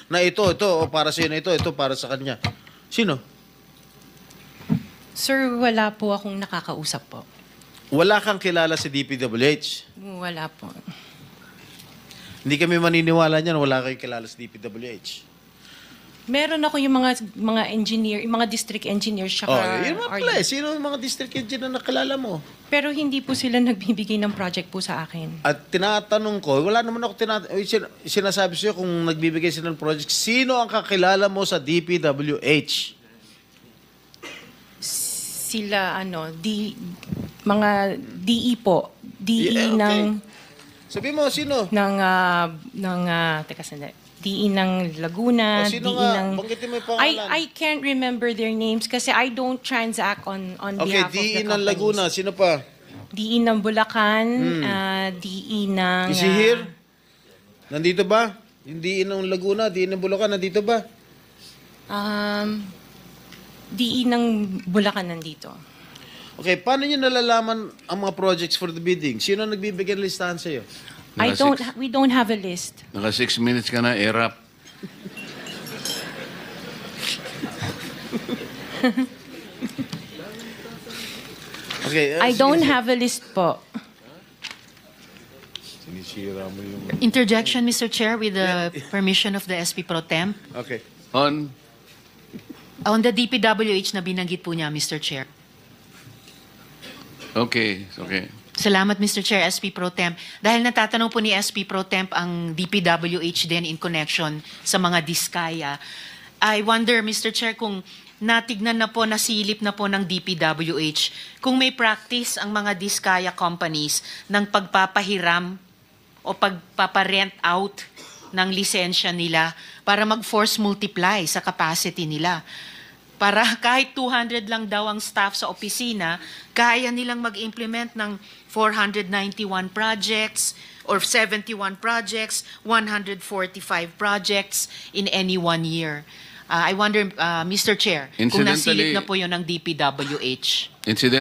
na ito, o para sa na ito para sa kanya. Sino? Sir, wala po akong nakakausap po. Wala kang kilala si DPWH. Wala po. Hindi kami maniniwala niyan, wala kang kilala si DPWH. Meron ako yung mga engineer, yung mga district engineers siya. Yun mga pala eh. Sino yung mga district engineer na nakilala mo? Pero hindi po sila nagbibigay ng project po sa akin. At tinatanong ko, wala naman ako sinasabi sa'yo kung nagbibigay sila ng project, sino ang kakilala mo sa DPWH? Sila, mga DE po. DE Yeah, okay. ng... Sabi mo, sino? Teka sandali. DE ng Laguna, O, sino DE nga? ng... Banggitin mo yung pangalan. I can't remember their names kasi I don't transact on Okay, behalf of the DE ng companies. Laguna, sino pa? DE ng Bulacan, DE ng... Is he here? Nandito ba? Yung DE ng Laguna, DE ng Bulacan, nandito ba? DE ng Bulacan nandito. Okay, paano nyo nalalaman ang mga projects for the bidding? Sino ang nagbibigay ng listahan sa'yo? We don't have a list. Naka 6 minutes ka na, erap. Okay, I don't have a list po. Sinisira mo yung... Interjection, Mr. Chair, with the permission of the SP Pro Temp. Okay. On the DPWH na binanggit po niya, Mr. Chair. Okay. Salamat, Mr. Chair, SP Pro Temp. Dahil natatanong po ni SP Pro Temp ang DPWH din in connection sa mga diskaya. I wonder, Mr. Chair, kung natignan na po, nasilip na po ng DPWH, kung may practice ang mga diskaya companies ng pagpapahiram o pagpaparent out ng lisensya nila para mag-force multiply sa capacity nila. Para kahit 200 lang daw ang staff sa opisina, kaya nilang mag-implement ng 491 projects or 71 projects, 145 projects in any 1 year. I wonder, Mr. Chair, kung nasilip Incidentally- na po yun ng DPWH.